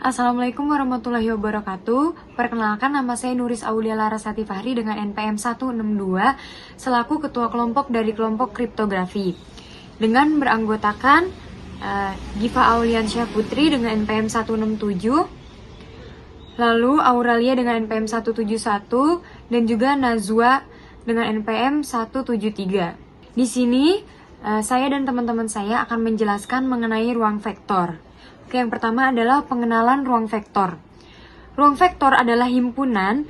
Assalamualaikum warahmatullahi wabarakatuh. Perkenalkan, nama saya Nuris Aulia Larasati Fahri dengan NPM 162 selaku ketua kelompok dari kelompok kriptografi. Dengan beranggotakan Giva Auliansyah Putri dengan NPM 167, lalu Auralia dengan NPM 171 dan juga Nazwa dengan NPM 173. Di sini saya dan teman-teman saya akan menjelaskan mengenai ruang vektor. Oke, yang pertama adalah pengenalan ruang vektor. Ruang vektor adalah himpunan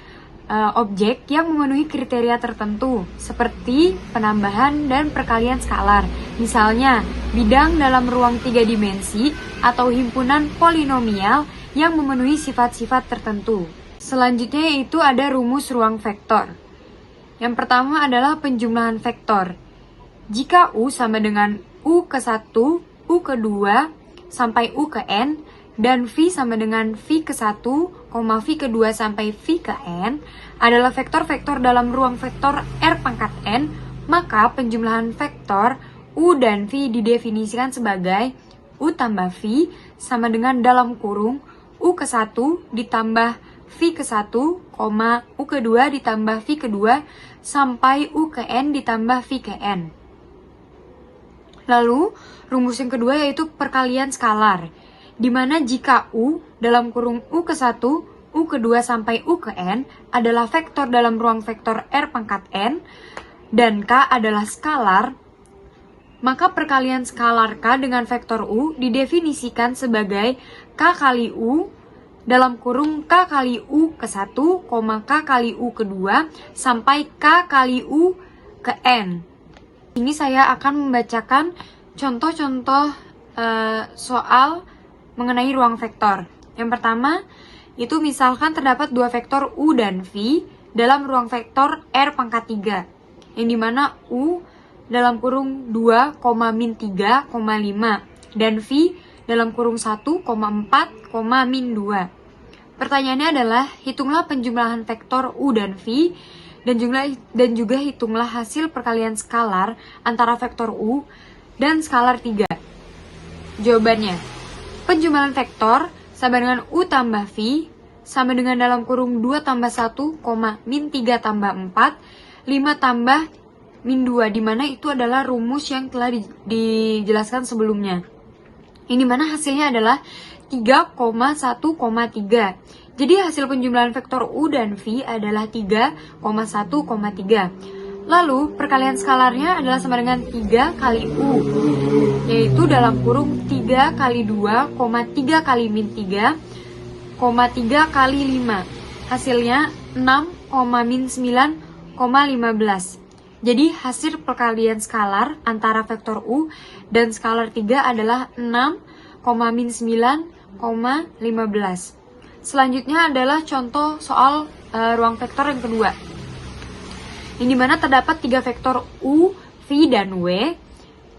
objek yang memenuhi kriteria tertentu, seperti penambahan dan perkalian skalar. Misalnya, bidang dalam ruang 3 dimensi atau himpunan polinomial yang memenuhi sifat-sifat tertentu. Selanjutnya yaitu ada rumus ruang vektor. Yang pertama adalah penjumlahan vektor. Jika U sama dengan U ke 1, U ke 2, sampai U ke N, dan V sama dengan V ke 1, V ke 2 sampai V ke N adalah vektor-vektor dalam ruang vektor R pangkat N, maka penjumlahan vektor U dan V didefinisikan sebagai U tambah V sama dengan dalam kurung U ke 1 ditambah V ke 1, U ke 2 ditambah V ke 2 sampai U ke N ditambah V ke N. Lalu, rumus yang kedua yaitu perkalian skalar, di mana jika U dalam kurung U ke 1, U ke 2 sampai U ke N adalah vektor dalam ruang vektor R pangkat N, dan K adalah skalar, maka perkalian skalar K dengan vektor U didefinisikan sebagai K kali U dalam kurung K kali U ke 1, K kali U ke 2, sampai K kali U ke N. Ini saya akan membacakan contoh-contoh soal mengenai ruang vektor. Yang pertama, itu misalkan terdapat dua vektor U dan V dalam ruang vektor R pangkat 3, yang dimana U dalam kurung 2, min 3, 5, dan V dalam kurung 1, 4, min 2. Pertanyaannya adalah, hitunglah penjumlahan vektor U dan V, dan juga hitunglah hasil perkalian skalar antara vektor U dan skalar 3. Jawabannya, penjumlahan vektor sama dengan U tambah V sama dengan dalam kurung 2 tambah 1, min 3 tambah 4, 5 tambah min 2, dimana itu adalah rumus yang telah dijelaskan sebelumnya. Ini mana hasilnya adalah 3,1,3. Jadi hasil penjumlahan vektor U dan V adalah 3,1,3. Lalu perkalian skalarnya adalah sama dengan 3 kali U, yaitu dalam kurung 3 kali 2, 3 kali min 3, 3 kali 5. Hasilnya 6, min 9, 15. Jadi hasil perkalian skalar antara vektor U dan skalar 3 adalah 6, min 9, 15. Selanjutnya adalah contoh soal ruang vektor yang kedua. Ini dimana terdapat 3 vektor U, V, dan W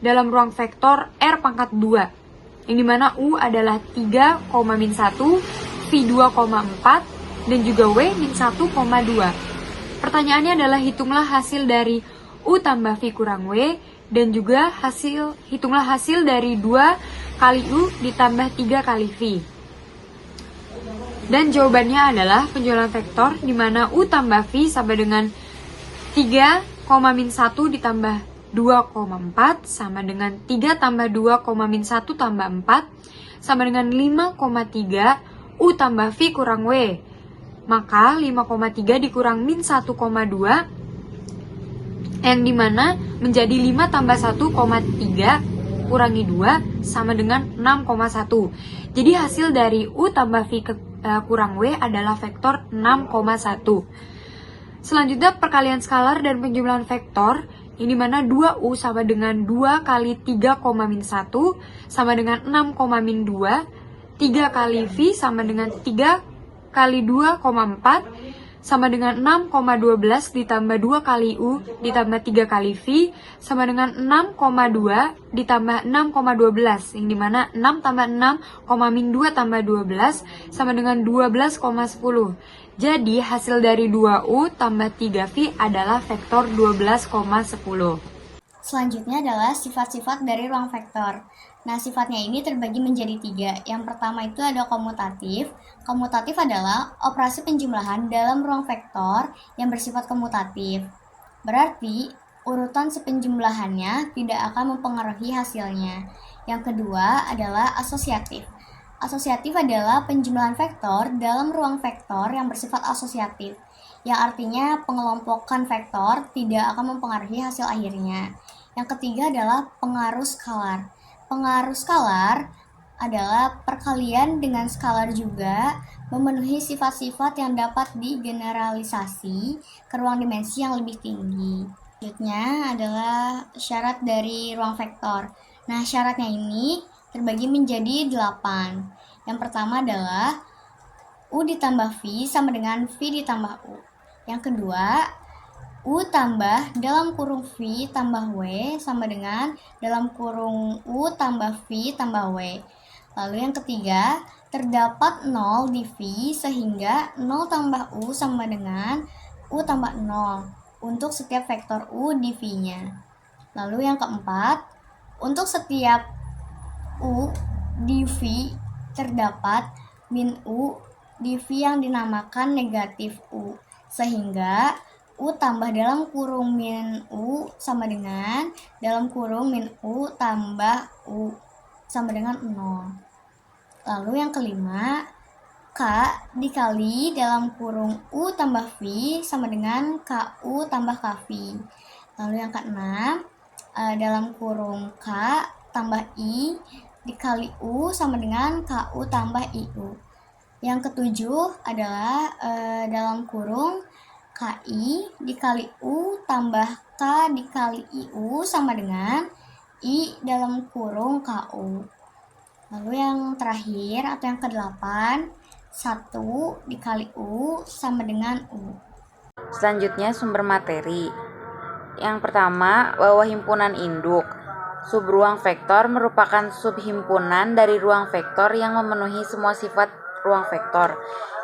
dalam ruang vektor R pangkat 2. Yang dimana U adalah 3, min 1, V 2,4, dan juga W min 1,2. Pertanyaannya adalah hitunglah hasil dari U tambah V kurang W, dan juga hitunglah hasil dari 2 kali U ditambah 3 kali V. Dan jawabannya adalah penjumlahan vektor di mana U tambah V sama dengan 3, min 1 ditambah 2,4 sama dengan 3 tambah 2, min 1 tambah 4 sama dengan 5,3 U tambah V kurang W. Maka 5,3 dikurang min 1,2 yang dimana menjadi 5 tambah 1,3 kurangi 2 sama dengan 6,1. Jadi hasil dari U tambah V kurang W adalah vektor 6,1. Selanjutnya perkalian skalar dan penjumlahan vektor, ini mana 2U sama dengan 2 kali 3, min 1 sama dengan 6, min 2, 3 kali V sama dengan 3 kali 2,4 sama dengan 6,12 ditambah 2 kali U ditambah 3 kali V sama dengan 6,2 ditambah 6,12, yang dimana 6 tambah 6, min 2 tambah 12 sama dengan 12,10. Jadi hasil dari 2U tambah 3V adalah vektor 12,10. Selanjutnya adalah sifat-sifat dari ruang vektor. Nah, sifatnya ini terbagi menjadi 3. Yang pertama itu ada komutatif. Komutatif adalah operasi penjumlahan dalam ruang vektor yang bersifat komutatif. Berarti, urutan sepenjumlahannya tidak akan mempengaruhi hasilnya. Yang kedua adalah asosiatif. Asosiatif adalah penjumlahan vektor dalam ruang vektor yang bersifat asosiatif, yang artinya pengelompokan vektor tidak akan mempengaruhi hasil akhirnya. Yang ketiga adalah pengaruh skalar. Pengaruh skalar adalah perkalian dengan skalar juga memenuhi sifat-sifat yang dapat digeneralisasi ke ruang dimensi yang lebih tinggi. Selanjutnya adalah syarat dari ruang vektor. Nah, syaratnya ini terbagi menjadi 8. Yang pertama adalah U ditambah V sama dengan V ditambah U. Yang kedua, U tambah dalam kurung V tambah W sama dengan dalam kurung U tambah V tambah W. Lalu yang ketiga, terdapat 0 di V sehingga 0 tambah U sama dengan U tambah 0 untuk setiap vektor U di V-nya. Lalu yang keempat, untuk setiap U di V terdapat min U di V yang dinamakan negatif U, sehingga U tambah dalam kurung min U sama dengan dalam kurung min U tambah U sama dengan 0. Lalu yang kelima, K dikali dalam kurung U tambah V sama dengan KU tambah KV. Lalu yang keenam, dalam kurung K tambah I dikali U sama dengan KU tambah IU. Yang ketujuh adalah dalam kurung KI dikali U tambah K dikali IU sama dengan I dalam kurung KU. Lalu yang terakhir atau yang ke-8, 1 dikali U sama dengan U. Selanjutnya sumber materi. Yang pertama, bahwa himpunan induk. Subruang vektor merupakan subhimpunan dari ruang vektor yang memenuhi semua sifat ruang vektor.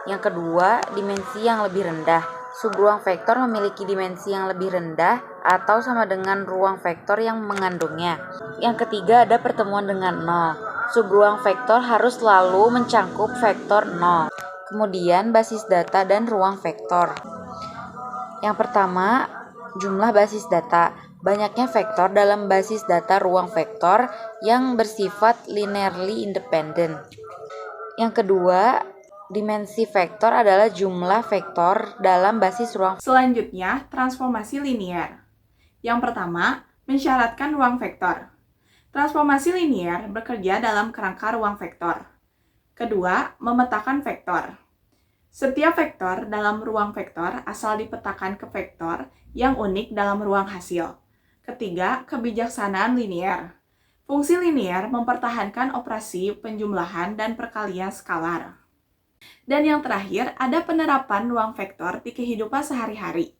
Yang kedua, dimensi yang lebih rendah. Subruang vektor memiliki dimensi yang lebih rendah atau sama dengan ruang vektor yang mengandungnya. Yang ketiga, ada pertemuan dengan 0. Subruang vektor harus selalu mencangkup vektor 0. Kemudian, basis data dan ruang vektor. Yang pertama, jumlah basis data. Banyaknya vektor dalam basis data ruang vektor yang bersifat linearly independent. Yang kedua, dimensi vektor adalah jumlah vektor dalam basis ruang. Selanjutnya, transformasi linear. Yang pertama, mensyaratkan ruang vektor. Transformasi linear bekerja dalam kerangka ruang vektor. Kedua, memetakan vektor. Setiap vektor dalam ruang vektor asal dipetakan ke vektor yang unik dalam ruang hasil. Ketiga, kebijaksanaan linear. Fungsi linear mempertahankan operasi penjumlahan dan perkalian skalar. Dan yang terakhir, ada penerapan ruang vektor di kehidupan sehari-hari.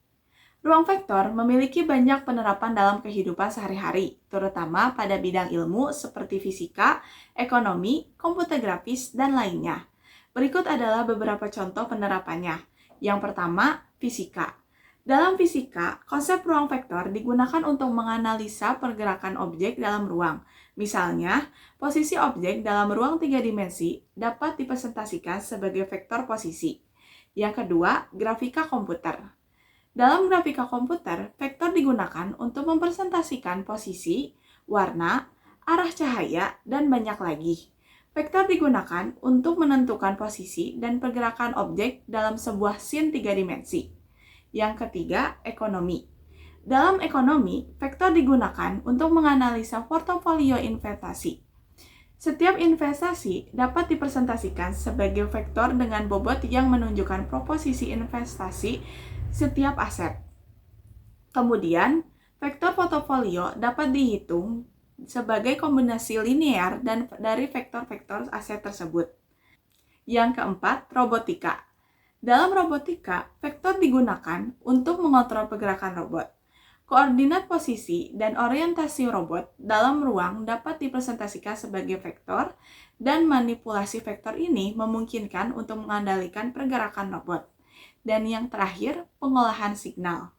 Ruang vektor memiliki banyak penerapan dalam kehidupan sehari-hari, terutama pada bidang ilmu seperti fisika, ekonomi, komputer grafis, dan lainnya. Berikut adalah beberapa contoh penerapannya. Yang pertama, fisika. Dalam fisika, konsep ruang vektor digunakan untuk menganalisa pergerakan objek dalam ruang. Misalnya, posisi objek dalam ruang 3 dimensi dapat dipresentasikan sebagai vektor posisi. Yang kedua, grafika komputer. Dalam grafika komputer, vektor digunakan untuk mempresentasikan posisi, warna, arah cahaya, dan banyak lagi. Vektor digunakan untuk menentukan posisi dan pergerakan objek dalam sebuah scene 3 dimensi. Yang ketiga, ekonomi. Dalam ekonomi, vektor digunakan untuk menganalisa portofolio investasi. Setiap investasi dapat dipresentasikan sebagai vektor dengan bobot yang menunjukkan proposisi investasi setiap aset. Kemudian, vektor portofolio dapat dihitung sebagai kombinasi linear dan dari vektor-vektor aset tersebut. Yang keempat, robotika. Dalam robotika, vektor digunakan untuk mengontrol pergerakan robot. Koordinat posisi dan orientasi robot dalam ruang dapat dipresentasikan sebagai vektor, dan manipulasi vektor ini memungkinkan untuk mengendalikan pergerakan robot. Dan yang terakhir, pengolahan signal.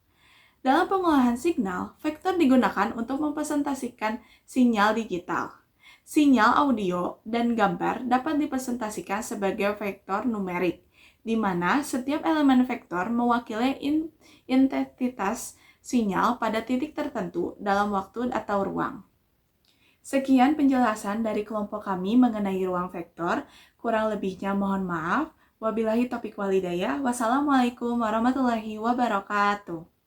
Dalam pengolahan signal, vektor digunakan untuk mempresentasikan sinyal digital. Sinyal audio dan gambar dapat dipresentasikan sebagai vektor numerik, di mana setiap elemen vektor mewakili intensitas sinyal pada titik tertentu dalam waktu atau ruang. Sekian penjelasan dari kelompok kami mengenai ruang vektor. Kurang lebihnya mohon maaf. Wabillahi taufiq walhidayah. Wassalamualaikum warahmatullahi wabarakatuh.